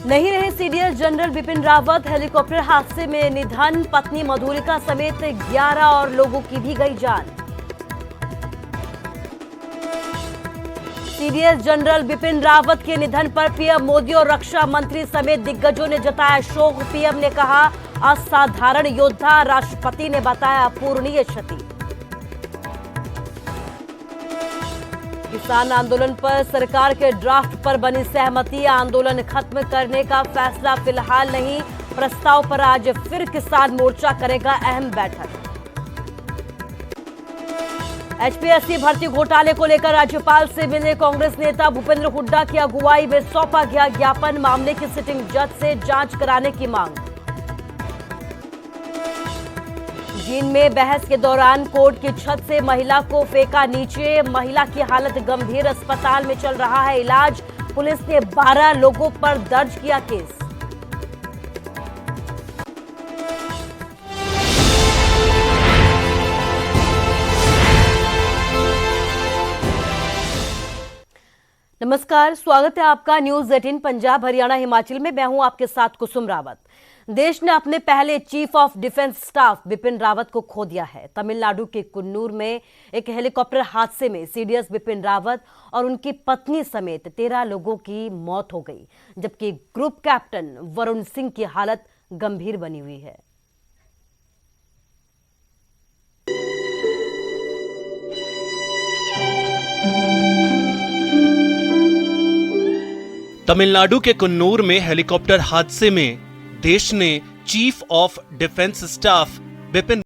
नहीं रहे CDS general Bipin Rawat, helicopter हादसे में निधन। पत्नी मधुलिका समेत 11 और लोगों की भी गई जान। सीडीएस जनरल बिपिन रावत के निधन पर पीएम मोदी और रक्षा मंत्री समेत दिग्गजों ने जताया शोक। पीएम ने कहा, असाधारण योद्धा। राष्ट्रपति ने बताया अपूरणीय क्षति। किसान आंदोलन पर सरकार के ड्राफ्ट पर बनी सहमति। आंदोलन खत्म करने का फैसला फिलहाल नहीं। प्रस्ताव पर आज फिर किसान मोर्चा करेगा अहम बैठक। एचपीएससी भर्ती घोटाले को लेकर राज्यपाल से मिले कांग्रेस नेता भूपेंद्र हुड्डा की अगुवाई में सौंपा गया ज्ञापन। मामले की सिटिंग जज से जांच कराने की मांग। जींद में बहस के दौरान कोर्ट की छत से महिला को फेंका नीचे। महिला की हालत गंभीर, अस्पताल में चल रहा है इलाज। पुलिस ने 12 लोगों पर दर्ज किया केस। नमस्कार, स्वागत है आपका न्यूज 18 पंजाब हरियाणा हिमाचल में। मैं हूं आपके साथ कुसुम रावत। देश ने अपने पहले chief of defence staff Bipin Rawat को खो दिया है। तमिलनाडु के कुन्नूर में एक हेलीकॉप्टर हादसे में सीडीएस बिपिन रावत और उनकी पत्नी समेत 13 लोगों की मौत हो गई, जबकि ग्रुप कैप्टन वरुण सिंह की हालत गंभीर बनी हुई है। तमिलनाडु के कुन्नूर में हेलीकॉप्टर हादसे में देश ने chief of defence staff Bipin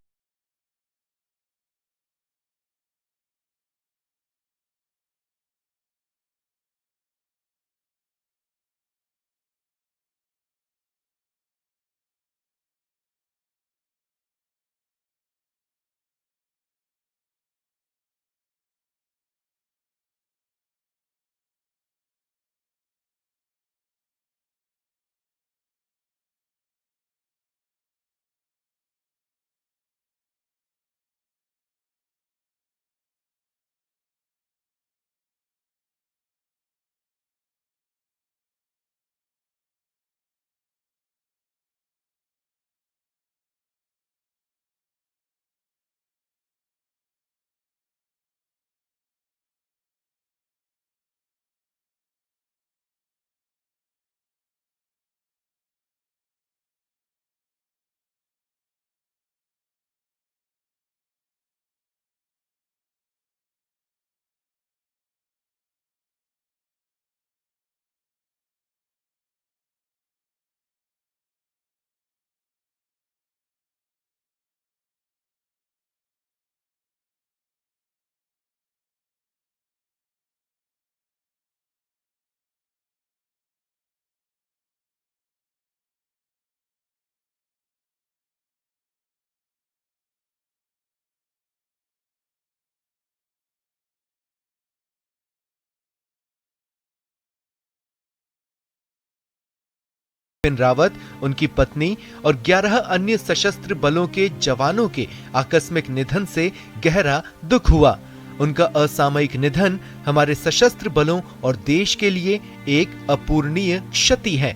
Rawat, उनकी पत्नी और 11 अन्य सशस्त्र बलों के जवानों के आकस्मिक निधन से गहरा दुख हुआ। उनका असामयिक निधन हमारे सशस्त्र बलों और देश के लिए एक अपूरणीय क्षति है।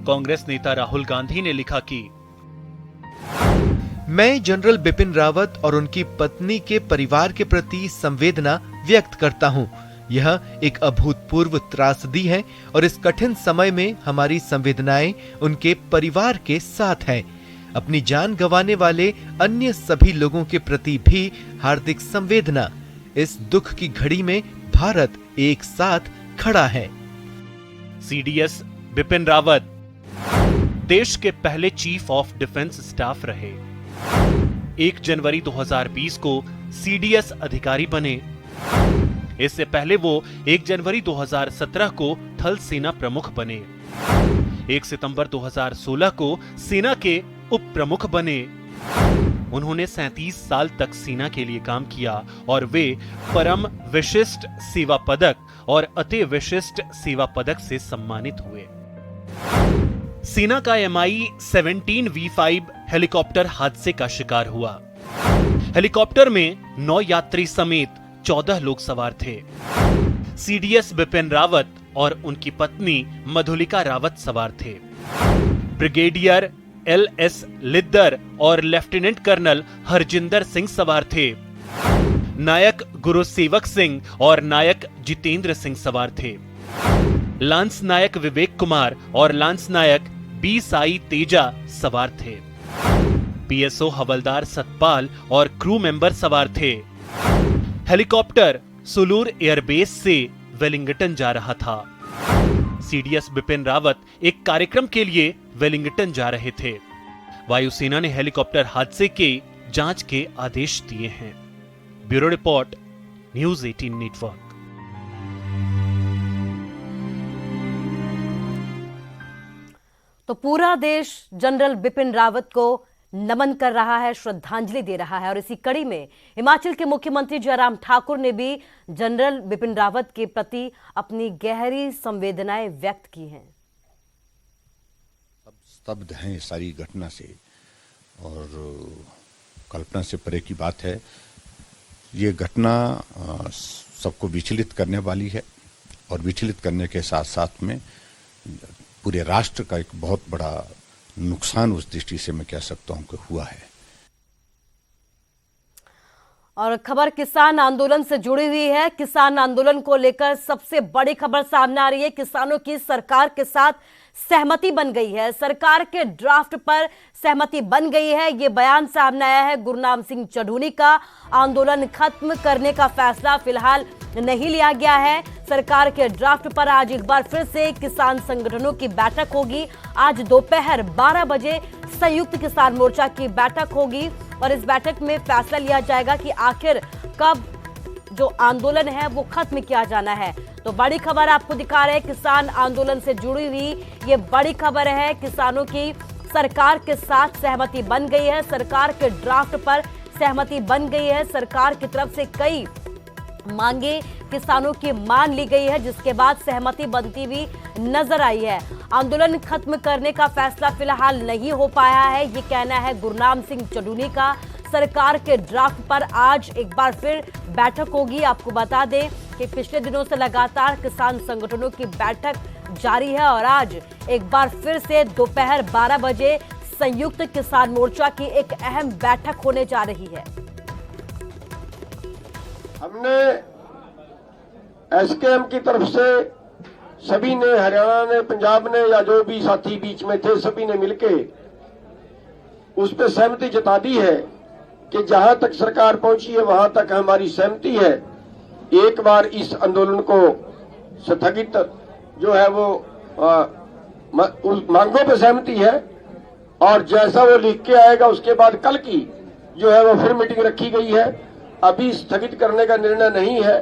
कांग्रेस नेता राहुल गांधी ने लिखा कि मैं जनरल बिपिन रावत और उनकी पत्नी के परिवार के प्रति संवेदना व्यक्त करता हूं। यह एक अभूतपूर्व त्रासदी है और इस कठिन समय में हमारी संवेदनाएं उनके परिवार के साथ हैं। अपनी जान गंवाने वाले अन्य सभी लोगों के प्रति भी हार्दिक संवेदना। इस दुख की घड़ी में भारत एक साथ खड़ा है। सीडीएस बिपिन रावत देश के पहले चीफ ऑफ डिफेंस स्टाफ रहे। 1 जनवरी 2020 को सीडीएस अधिकारी बने। इससे पहले वो 1 जनवरी 2017 को थल सेना प्रमुख बने। 1 सितंबर 2016 को सेना के उप प्रमुख बने। उन्होंने 37 साल तक सेना के लिए काम किया और वे परम विशिष्ट सेवा पदक और अति विशिष्ट सेवा पदक से सम्मानित हुए। सेना का Mi-17 V5 हेलीकॉप्टर हादसे का शिकार हुआ। हेलीकॉप्टर में 9 यात्री समेत 14 लोग सवार थे। सीडीएस बिपिन रावत और उनकी पत्नी मधुलिका रावत सवार थे। ब्रिगेडियर LS लिद्दर और लेफ्टिनेंट कर्नल हरजिंदर सिंह सवार थे। नायक गुरुसेवक सिंह और नायक जितेंद्र सिंह सवार थे। लांस नायक विवेक कुमार और लांस नायक बी साई तेजा सवार थे। PSO हवलदार सतपाल और क्रू मेंबर सवार थे। हेलीकॉप्टर सुलूर एयरबेस से वेलिंगटन जा रहा था। CDS बिपिन रावत एक कार्यक्रम के लिए वेलिंगटन जा रहे थे। वायुसेना ने हेलीकॉप्टर हादसे के जांच के आदेश दिए हैं। Bureau report, news 18 network. तो पूरा देश जनरल बिपिन रावत को नमन कर रहा है, श्रद्धांजलि दे रहा है और इसी कड़ी में हिमाचल के मुख्यमंत्री जयराम ठाकुर ने भी जनरल बिपिन रावत के प्रति अपनी गहरी संवेदनाएं व्यक्त की हैं। सब स्तब्ध हैं इस सारी घटना से और कल्पना से परे की बात है। ये घटना सबको विचलित करने वाली है और विचलित करने के साथ साथ में पूरे राष्ट्र का एक बहुत बड़ा नुकसान उस दृष्टि से मैं कह सकता हूं कि हुआ है। और खबर किसान आंदोलन से जुड़ी हुई है। किसान आंदोलन को लेकर सबसे बड़ी खबर सामने आ रही है। किसानों की सरकार के साथ सहमति बन गई है, सरकार के ड्राफ्ट पर सहमति बन गई है। ये बयान सामने आया है गुरनाम सिंह चढ़ूनी का। आंदोलन खत्म करने का फैसला फिलहाल नहीं लिया गया है। सरकार के ड्राफ्ट पर आज एक बार फिर से किसान संगठनों की बैठक होगी। आज दोपहर 12 बजे संयुक्त किसान मोर्चा की बैठक होगी और इस बैठक में फैसला लिया जाएगा कि आखिर कब जो आंदोलन है वो खत्म किया जाना है। तो बड़ी खबर आपको दिखा रहे हैं, किसान आंदोलन से जुड़ी हुई ये बड़ी खबर है। किसानों की सरकार के साथ सहमति बन गई है, सरकार के ड्राफ्ट पर सहमति बन गई है। सरकार की तरफ से कई मांगे किसानों की मान ली गई है, जिसके बाद सहमति बनती हुई नजर आई है। आंदोलन खत्म करने का फैसला फिलहाल नहीं हो पाया है, ये कहना है गुरनाम सिंह चढ़ूनी का। सरकार के ड्राफ्ट पर आज एक बार फिर बैठक होगी। आपको बता दें कि पिछले दिनों से लगातार किसान संगठनों की बैठक जारी है और आज एक बार फिर से दोपहर 12 बजे संयुक्त किसान मोर्चा की एक अहम बैठक होने जा रही है। हमने SKM की तरफ से सभी ने, हरियाणा ने, पंजाब ने या जो भी साथी बीच में थे, सभी ने मिलके उस पर सहमति जता दी है कि जहां तक सरकार पहुंची है वहां तक हमारी सहमति है। एक बार इस आंदोलन को स्थगित जो है वो मांगों पर सहमति है और जैसा वो लिख के आएगा उसके बाद कल की जो है वो फिर मीटिंग रखी गई है। अभी स्थगित करने का निर्णय नहीं है,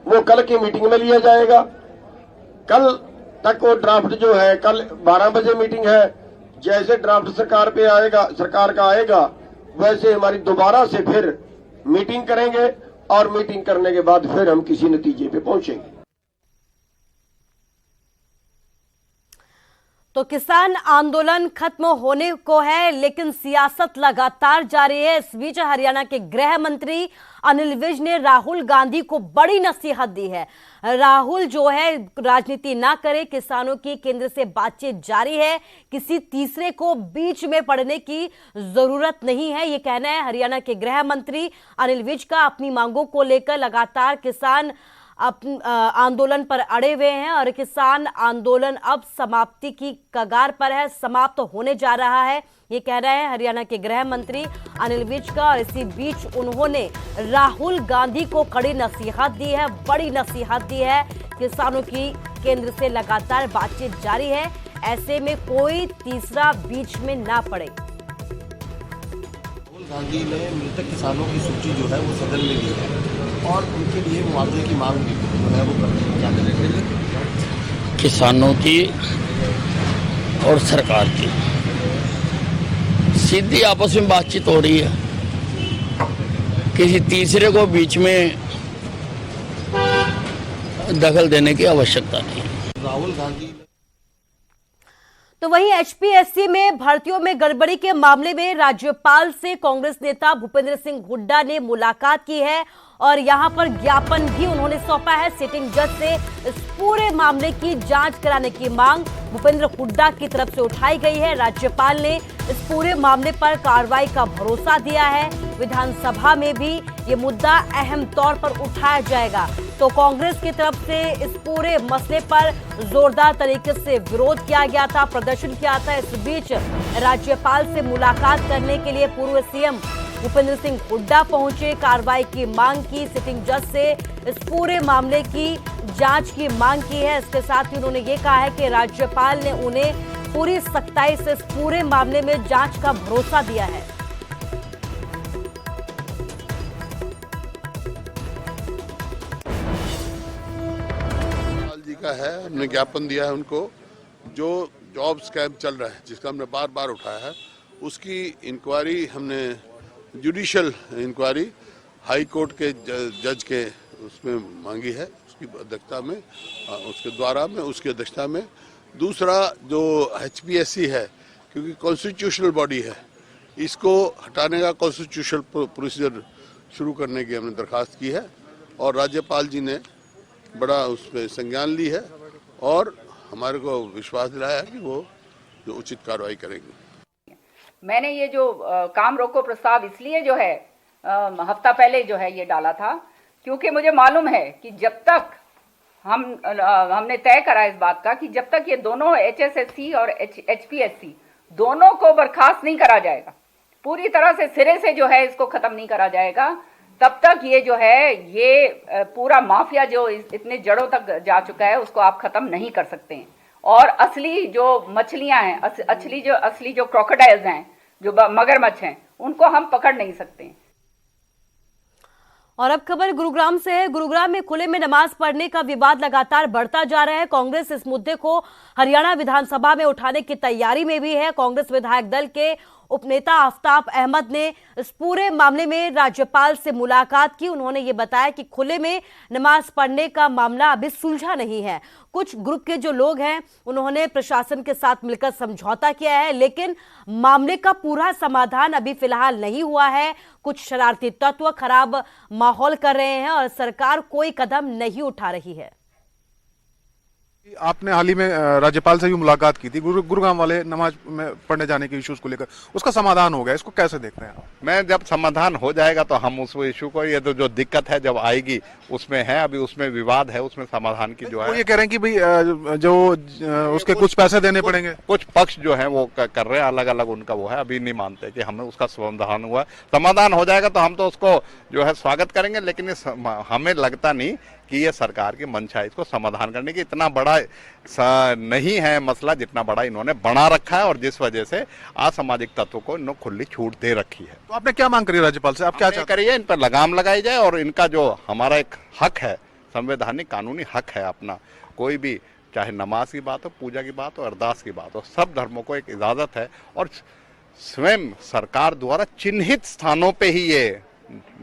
वो कल की मीटिंग में लिया जाएगा। कल तक वो ड्राफ्ट जो है, कल 12 बजे मीटिंग है। जैसे ड्राफ्ट सरकार पे आएगा, सरकार का आएगा, वैसे हमारी दोबारा से फिर मीटिंग करेंगे और मीटिंग करने के बाद फिर हम किसी नतीजे पे पहुंचेंगे। तो किसान आंदोलन खत्म होने को है, लेकिन सियासत लगातार जारी है। इस बीच हरियाणा के गृह मंत्री अनिल विज ने राहुल गांधी को बड़ी नसीहत दी है। राहुल जो है राजनीति ना करे, किसानों की केंद्र से बातचीत जारी है, किसी तीसरे को बीच में पड़ने की जरूरत नहीं है, ये कहना है हरियाणा के गृह मंत्री अनिल विज का। अपनी मांगों को लेकर लगातार किसान आंदोलन पर अड़े हुए हैं और किसान आंदोलन अब समाप्ति की कगार पर है, समाप्त होने जा रहा है, ये कह रहे हैं हरियाणा के गृह मंत्री अनिल विज का। और इसी बीच उन्होंने राहुल गांधी को कड़ी नसीहत दी है, बड़ी नसीहत दी है। किसानों की केंद्र से लगातार बातचीत जारी है, ऐसे में कोई तीसरा बीच में ना पड़े। राहुल गांधी ने मृतक किसानों की सूची जो है वो सदन में दी है और उनके लिए मुआवजे की मांग भी जो है वो क्या करेंगे। किसानों की और सरकार की सीधी आपस में बातचीत हो रही है, किसी तीसरे को बीच में दखल देने की आवश्यकता नहीं है। राहुल गांधी तो वहीं HPSC में भर्तियों में गड़बड़ी के मामले में राज्यपाल से कांग्रेस नेता भूपेंद्र सिंह हुड्डा ने मुलाकात की है और यहां पर ज्ञापन भी उन्होंने सौंपा है। सिटिंग जज से इस पूरे मामले की जांच कराने की मांग भूपेंद्र हुड्डा की तरफ से उठाई गई है। राज्यपाल ने इस पूरे मामले पर कार्रवाई का भरोसा दिया है। विधानसभा में भी ये मुद्दा अहम तौर पर उठाया जाएगा। तो कांग्रेस की तरफ से इस पूरे मसले पर जोरदार तरीके से विरोध किया गया था, प्रदर्शन किया था। इस बीच राज्यपाल से मुलाकात करने के लिए पूर्व सीएम भूपेंद्र सिंह हुड्डा पहुंचे, कार्रवाई की मांग की, सिटिंग जज से इस पूरे मामले की जांच की मांग की है। इसके साथ ही उन्होंने ये कहा है कि राज्यपाल ने उन्हें पूरी सख्ताई से इस पूरे मामले में जांच का भरोसा दिया है। जी का है, हमने ज्ञापन दिया है उनको। जो जॉब स्कैम चल रहा है जिसका हमने बार बार उठाया है, उसकी इंक्वायरी हमने जुडिशियल इंक्वायरी हाई कोर्ट के जज के उसमें मांगी है, उसकी अध्यक्षता में, उसके द्वारा में, उसकी अध्यक्षता में। दूसरा जो HPSC है, क्योंकि कॉन्स्टिट्यूशनल बॉडी है, इसको हटाने का कॉन्स्टिट्यूशनल प्रोसीजर शुरू करने की हमने दरखास्त की है और राज्यपाल जी ने बड़ा उस पर संज्ञान ली है और हमारे को विश्वास दिलाया है कि वो जो उचित कार्रवाई करेंगे। मैंने ये जो काम रोको प्रस्ताव इसलिए जो है हफ्ता पहले जो है ये डाला था, क्योंकि मुझे मालूम है कि जब तक हमने तय करा इस बात का कि जब तक ये दोनों HSSC और HPSC दोनों को बर्खास्त नहीं करा जाएगा, पूरी तरह से सिरे से जो है इसको खत्म नहीं करा जाएगा, तब तक ये जो है ये पूरा माफिया जो इतने जड़ों तक जा चुका है उसको आप खत्म नहीं कर सकते हैं। और असली जो मछलियां हैं, असली जो क्रोकोडाइल्स हैं, जो मगरमच्छ हैं, उनको हम पकड़ नहीं सकते। और अब खबर गुरुग्राम से है। गुरुग्राम में खुले में नमाज पढ़ने का विवाद लगातार बढ़ता जा रहा है। कांग्रेस इस मुद्दे को हरियाणा विधानसभा में उठाने की तैयारी में भी है। कांग्रेस विधायक दल के उपनेता आफ्ताब अहमद ने इस पूरे मामले में राज्यपाल से मुलाकात की। उन्होंने ये बताया कि खुले में नमाज पढ़ने का मामला अभी सुलझा नहीं है। कुछ ग्रुप के जो लोग हैं उन्होंने प्रशासन के साथ मिलकर समझौता किया है, लेकिन मामले का पूरा समाधान अभी फिलहाल नहीं हुआ है। कुछ शरारती तत्व खराब माहौल कर रहे हैं और सरकार कोई कदम नहीं उठा रही है। आपने हाल ही में राज्यपाल से भी मुलाकात की थी, गुरुग्राम वाले नमाज में पढ़ने जाने के इश्यूज को लेकर, उसका समाधान हो गया, इसको कैसे देखते हैं आप? मैं जब समाधान हो जाएगा तो हम उस इशू को, ये तो जो दिक्कत है जब आएगी उसमें है, अभी उसमें विवाद है, उसमें समाधान की जो है, वो ये कह रहे हैं कि भाई जो उसके कुछ पैसे देने पड़ेंगे। कुछ पक्ष जो है वो कर रहे हैं, अलग अलग उनका वो है, अभी नहीं मानते कि हमें उसका समाधान हुआ। समाधान हो जाएगा तो हम तो उसको जो है स्वागत करेंगे, लेकिन हमें लगता नहीं कि ये सरकार की मंशा है इसको समाधान करने की। इतना बड़ा नहीं है मसला जितना बड़ा इन्होंने बना रखा है और जिस वजह से असामाजिक तत्वों को इन्होंने खुली छूट दे रखी है। तो आपने क्या मांग करी राज्यपाल से? आप क्या करिए, इन पर लगाम लगाई जाए और इनका जो हमारा एक हक है, संवैधानिक कानूनी हक है अपना, कोई भी चाहे नमाज की बात हो, पूजा की बात हो, अरदास की बात हो, सब धर्मों को एक इजाजत है और स्वयं सरकार द्वारा चिन्हित स्थानों पे ही ये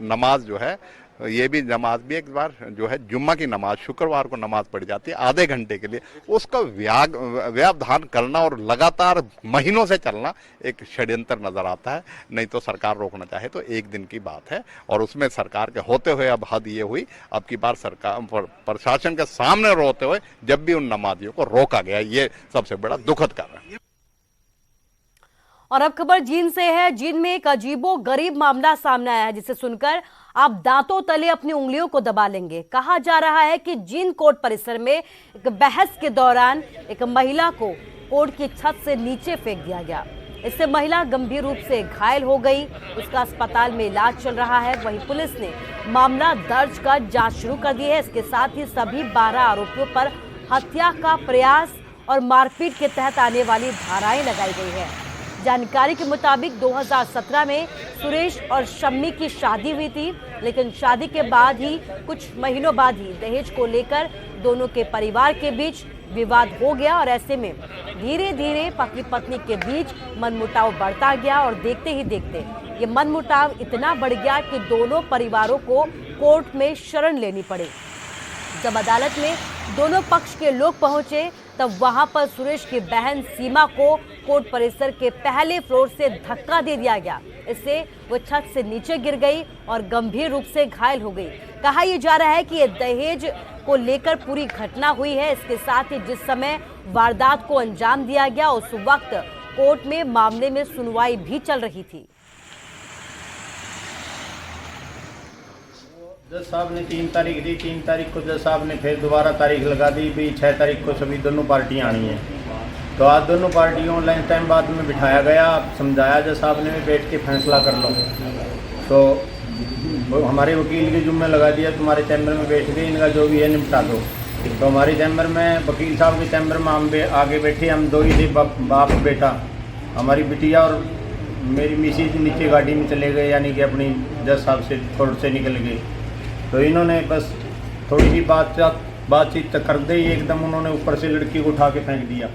नमाज जो है, ये भी नमाज भी एक बार जो है जुम्मा की नमाज शुक्रवार को नमाज पढ़ी जाती है आधे घंटे के लिए, उसका व्यवधान करना और लगातार महीनों से चलना एक षड्यंत्र नजर आता है। नहीं तो सरकार रोकना चाहे तो एक दिन की बात है और उसमें सरकार के होते हुए अब हद ये हुई, अब की बार सरकार प्रशासन के सामने रोते हुए जब भी उन नमाजियों को रोका गया, ये सबसे बड़ा दुखद कारण है। और अब खबर जींद से है। जींद में एक अजीबो गरीब मामला सामने आया है जिसे सुनकर आप दांतों तले अपनी उंगलियों को दबा लेंगे। कहा जा रहा है कि जींद कोर्ट परिसर में एक बहस के दौरान एक महिला को कोर्ट की छत से नीचे फेंक दिया गया। इससे महिला गंभीर रूप से घायल हो गई, उसका अस्पताल में इलाज चल रहा है। वहीं पुलिस ने मामला दर्ज कर जांच शुरू कर दी है। इसके साथ ही सभी 12 आरोपियों पर हत्या का प्रयास और मारपीट के तहत आने वाली धाराएं लगाई गई है। जानकारी के मुताबिक 2017 में सुरेश और शम्मी की शादी हुई थी, लेकिन शादी के बाद ही कुछ महीनों बाद ही दहेज को लेकर दोनों के परिवार के बीच विवाद हो गया और ऐसे में धीरे धीरे पति पत्नी के बीच मनमुटाव बढ़ता गया और देखते ही देखते ये मनमुटाव इतना बढ़ गया कि दोनों परिवारों को कोर्ट में शरण लेनी पड़ी। जब अदालत में दोनों पक्ष के लोग पहुंचे तब वहां पर सुरेश की बहन सीमा को कोर्ट परिसर के पहले फ्लोर से धक्का दे दिया गया। इससे वो छत से नीचे गिर गई और गंभीर रूप से घायल हो गई। कहा यह जा रहा है कि ये दहेज को लेकर पूरी घटना हुई है। इसके साथ ही जिस समय वारदात को अंजाम दिया गया उस वक्त कोर्ट में मामले में सुनवाई भी चल रही थी। जज साहब ने 3 तारीख दी, 3 तारीख को जज साहब ने फिर दोबारा तारीख लगा दी भी 6 तारीख को सभी दोनों पार्टियां आनी है। तो आज दोनों पार्टियों लंच टाइम बाद में बिठाया गया, समझाया जज साहब ने भी बैठ के फैसला कर लो। तो हमारे वकील के जुम्मे लगा दिया तुम्हारे चैम्बर में बैठ गए, इनका जो भी है निपटा दो। तो हमारी चैम्बर में वकील साहब के चैम्बर में हम आगे बैठे, हम 2 ही थे, बाप बेटा। हमारी बिटिया और मेरी मिसेज नीचे गाड़ी में चले गए, यानी कि अपनी जज साहब से कोर्ट से निकल गए। तो इन्होंने बस थोड़ी सी बातचीत कर दी, एकदम उन्होंने ऊपर से लड़की को उठा के फेंक दिया।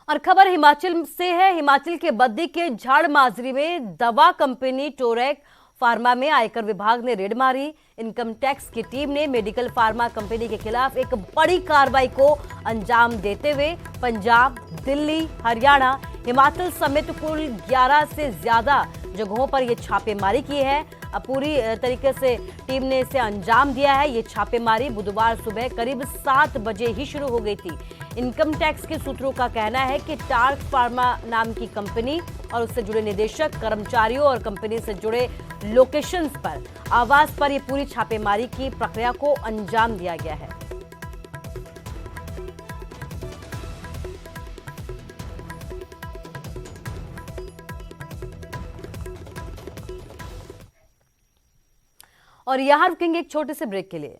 और खबर हिमाचल से है। हिमाचल के बद्दी के झाड़ माजरी में दवा कंपनी टोरेक फार्मा में आयकर विभाग ने रेड मारी। इनकम टैक्स की टीम ने मेडिकल फार्मा कंपनी के खिलाफ एक बड़ी कार्रवाई को अंजाम देते हुए पंजाब, दिल्ली, हरियाणा, हिमाचल समेत कुल 11 से ज्यादा जगहों पर यह छापेमारी की है। अब पूरी तरीके से टीम ने इसे अंजाम दिया है। ये छापेमारी बुधवार सुबह करीब 7 बजे ही शुरू हो गई थी। इनकम टैक्स के सूत्रों का कहना है कि टार्क फार्मा नाम की कंपनी और उससे जुड़े निदेशक, कर्मचारियों और कंपनी से जुड़े लोकेशंस पर, आवास पर ये पूरी छापेमारी की प्रक्रिया को अंजाम दिया गया है। और यहां रुकेंगे एक छोटे से ब्रेक के लिए।